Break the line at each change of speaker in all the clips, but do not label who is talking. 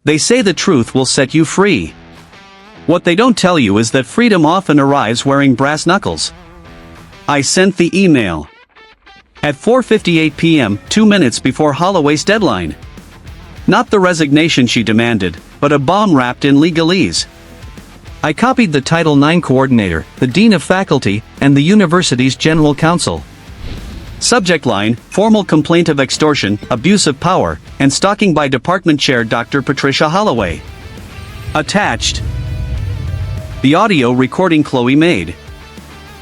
They say the truth will set you free. What they don't tell you is that freedom often arrives wearing brass knuckles. I sent the email at 4:58 p.m., 2 minutes before Holloway's deadline. Not the resignation she demanded, but a bomb wrapped in legalese. I copied the Title IX coordinator, the dean of faculty, and the university's general counsel. Subject line: formal complaint of extortion, abuse of power, and stalking by department chair Dr. Patricia Holloway. Attached: the audio recording Chloe made.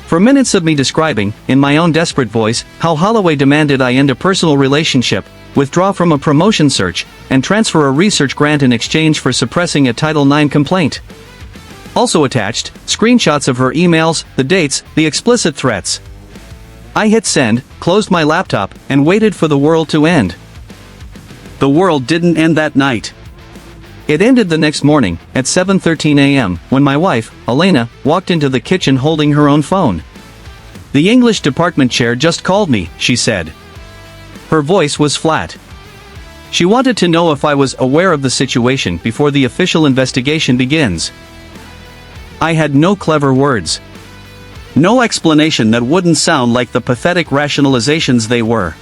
For minutes of me describing, in my own desperate voice, how Holloway demanded I end a personal relationship, withdraw from a promotion search, and transfer a research grant in exchange for suppressing a Title IX complaint. Also attached, screenshots of her emails, the dates, the explicit threats. I hit send, closed my laptop, and waited for the world to end. The world didn't end that night. It ended the next morning, at 7:13 a.m., when my wife, Elena, walked into the kitchen holding her own phone. "The English department chair just called me," she said. Her voice was flat. She wanted to know if I was aware of the situation before the official investigation begins. I had no clever words. No explanation that wouldn't sound like the pathetic rationalizations they were.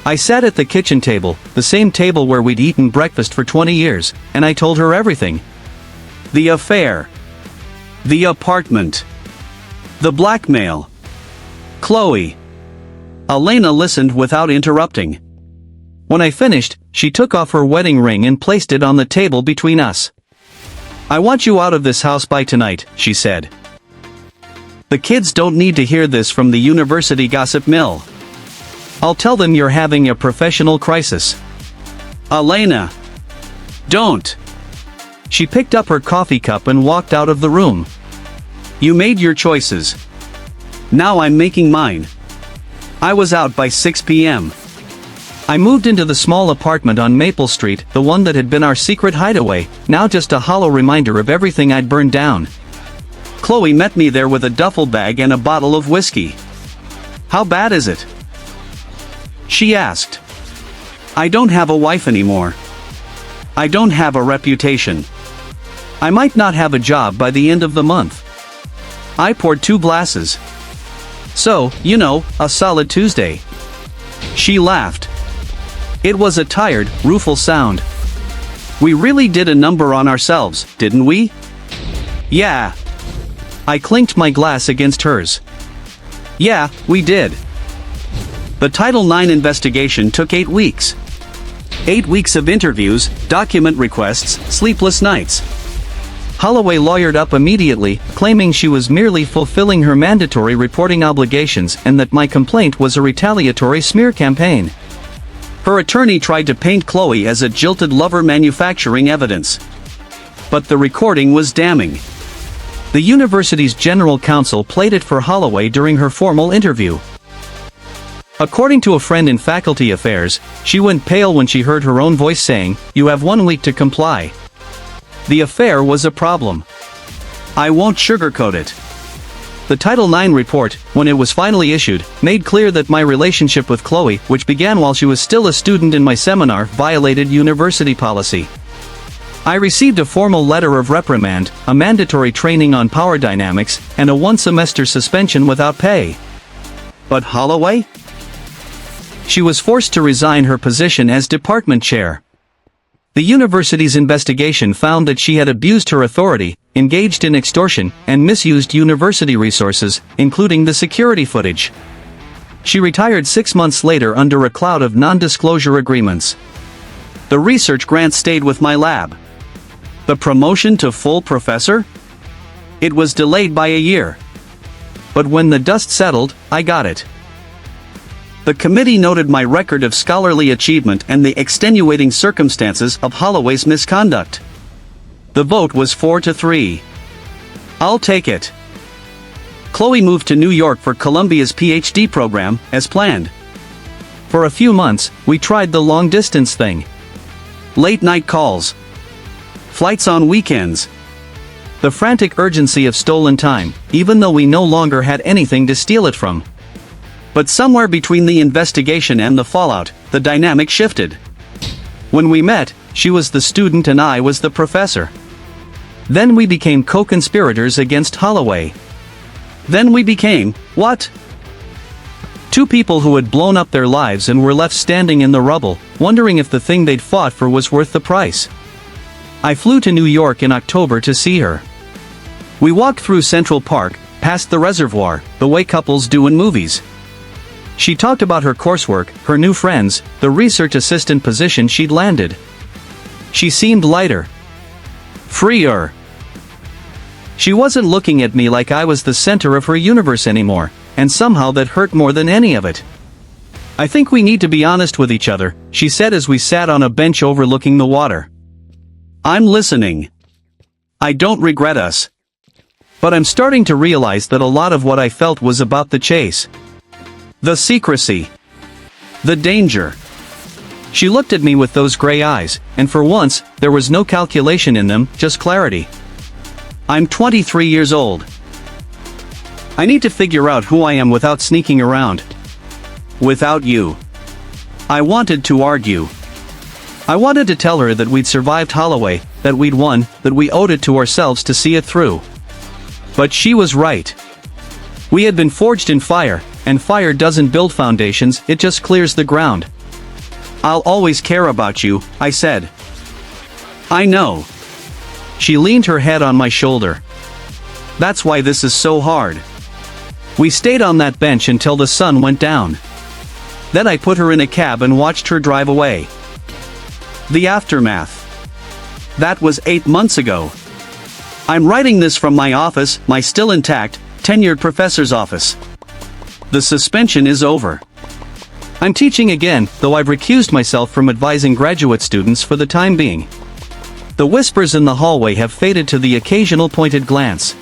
I sat at the kitchen table, the same table where we'd eaten breakfast for 20 years, and I told her everything. The affair. The apartment. The blackmail. Chloe. Elena listened without interrupting. When I finished, she took off her wedding ring and placed it on the table between us. "I want you out of this house by tonight," she said. "The kids don't need to hear this from the university gossip mill. I'll tell them you're having a professional crisis." "Elena. Don't." She picked up her coffee cup and walked out of the room. "You made your choices. Now I'm making mine." I was out by 6 p.m. I moved into the small apartment on Maple Street, the one that had been our secret hideaway, now just a hollow reminder of everything I'd burned down. Chloe met me there with a duffel bag and a bottle of whiskey. "How bad is it?" she asked. "I don't have a wife anymore. I don't have a reputation. I might not have a job by the end of the month." I poured 2 glasses. "So, you know, a solid Tuesday." She laughed. It was a tired, rueful sound. "We really did a number on ourselves, didn't we?" "Yeah." I clinked my glass against hers. "Yeah, we did." The Title IX investigation took 8 weeks. 8 weeks of interviews, document requests, sleepless nights. Holloway lawyered up immediately, claiming she was merely fulfilling her mandatory reporting obligations and that my complaint was a retaliatory smear campaign. Her attorney tried to paint Chloe as a jilted lover manufacturing evidence. But the recording was damning. The university's general counsel played it for Holloway during her formal interview. According to a friend in faculty affairs, she went pale when she heard her own voice saying, "You have 1 week to comply." The affair was a problem. I won't sugarcoat it. The Title IX report, when it was finally issued, made clear that my relationship with Chloe, which began while she was still a student in my seminar, violated university policy. I received a formal letter of reprimand, a mandatory training on power dynamics, and a 1-semester suspension without pay. But Holloway? She was forced to resign her position as department chair. The university's investigation found that she had abused her authority, engaged in extortion, and misused university resources, including the security footage. She retired 6 months later under a cloud of non-disclosure agreements. The research grant stayed with my lab. The promotion to full professor? It was delayed by a year. But when the dust settled, I got it. The committee noted my record of scholarly achievement and the extenuating circumstances of Holloway's misconduct. The vote was 4-3. I'll take it. Chloe moved to New York for Columbia's PhD program, as planned. For a few months, we tried the long-distance thing. Late-night calls. Flights on weekends. The frantic urgency of stolen time, even though we no longer had anything to steal it from. But somewhere between the investigation and the fallout, the dynamic shifted. When we met, she was the student and I was the professor. Then we became co-conspirators against Holloway. Then we became, what? Two people who had blown up their lives and were left standing in the rubble, wondering if the thing they'd fought for was worth the price. I flew to New York in October to see her. We walked through Central Park, past the reservoir, the way couples do in movies. She talked about her coursework, her new friends, the research assistant position she'd landed. She seemed lighter. Freer. She wasn't looking at me like I was the center of her universe anymore, and somehow that hurt more than any of it. I think we need to be honest with each other, she said as we sat on a bench overlooking the water. I'm listening. I don't regret us. But I'm starting to realize that a lot of what I felt was about the chase. The secrecy. The danger. She looked at me with those gray eyes, and for once, there was no calculation in them, just clarity. I'm 23 years old. I need to figure out who I am without sneaking around. Without you. I wanted to argue. I wanted to tell her that we'd survived Holloway, that we'd won, that we owed it to ourselves to see it through. But she was right. We had been forged in fire, and fire doesn't build foundations, it just clears the ground. I'll always care about you, I said. I know. She leaned her head on my shoulder. That's why this is so hard. We stayed on that bench until the sun went down. Then I put her in a cab and watched her drive away. The aftermath. That was 8 months ago. I'm writing this from my office, my still intact, tenured professor's office. The suspension is over. I'm teaching again, though I've recused myself from advising graduate students for the time being. The whispers in the hallway have faded to the occasional pointed glance.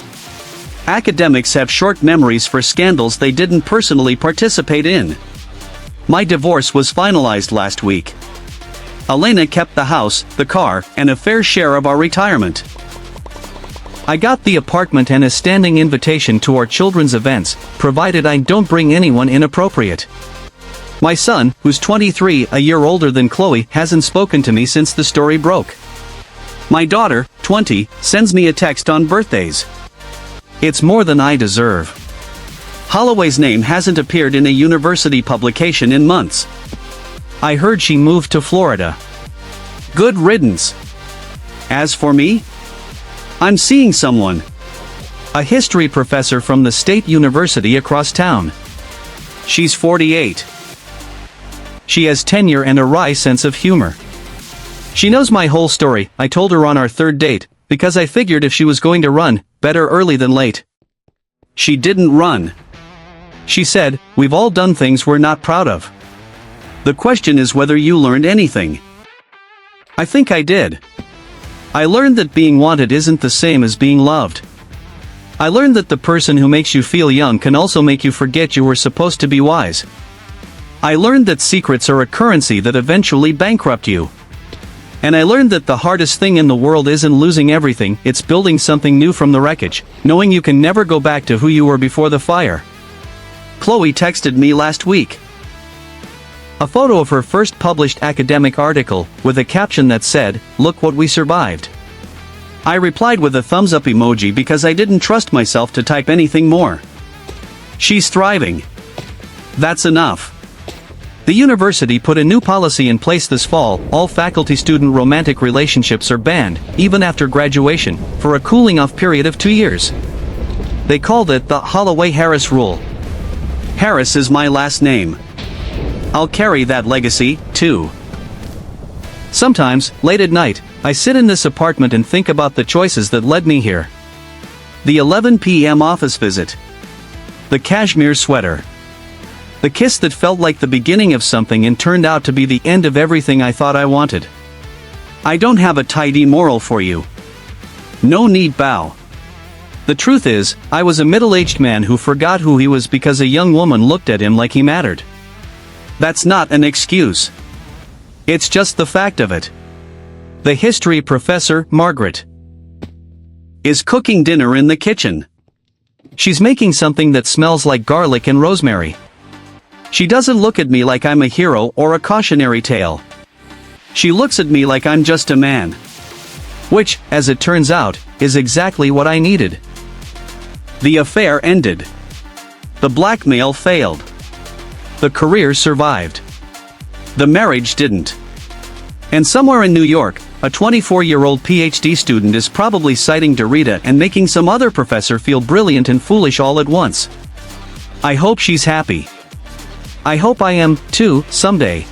Academics have short memories for scandals they didn't personally participate in. My divorce was finalized last week. Elena kept the house, the car, and a fair share of our retirement. I got the apartment and a standing invitation to our children's events, provided I don't bring anyone inappropriate. My son, who's 23, a year older than Chloe, hasn't spoken to me since the story broke. My daughter, 20, sends me a text on birthdays. It's more than I deserve. Holloway's name hasn't appeared in a university publication in months. I heard she moved to Florida. Good riddance. As for me, I'm seeing someone. A history professor from the state university across town. She's 48. She has tenure and a wry sense of humor. She knows my whole story, I told her on our third date, because I figured if she was going to run, better early than late. She didn't run. She said, we've all done things we're not proud of. The question is whether you learned anything. I think I did. I learned that being wanted isn't the same as being loved. I learned that the person who makes you feel young can also make you forget you were supposed to be wise. I learned that secrets are a currency that eventually bankrupt you. And I learned that the hardest thing in the world isn't losing everything, it's building something new from the wreckage, knowing you can never go back to who you were before the fire. Chloe texted me last week. A photo of her first published academic article, with a caption that said, "Look what we survived." I replied with a thumbs up emoji because I didn't trust myself to type anything more. She's thriving. That's enough. The university put a new policy in place this fall, all faculty-student romantic relationships are banned, even after graduation, for a cooling-off period of 2 years. They called it the Holloway-Harris rule. Harris is my last name. I'll carry that legacy, too. Sometimes, late at night, I sit in this apartment and think about the choices that led me here. The 11 p.m. office visit. The cashmere sweater. The kiss that felt like the beginning of something and turned out to be the end of everything I thought I wanted. I don't have a tidy moral for you. No need bow. The truth is, I was a middle-aged man who forgot who he was because a young woman looked at him like he mattered. That's not an excuse. It's just the fact of it. The history professor, Margaret, is cooking dinner in the kitchen. She's making something that smells like garlic and rosemary. She doesn't look at me like I'm a hero or a cautionary tale. She looks at me like I'm just a man. Which, as it turns out, is exactly what I needed. The affair ended. The blackmail failed. The career survived. The marriage didn't. And somewhere in New York, a 24-year-old PhD student is probably citing Dorita and making some other professor feel brilliant and foolish all at once. I hope she's happy. I hope I am, too, someday.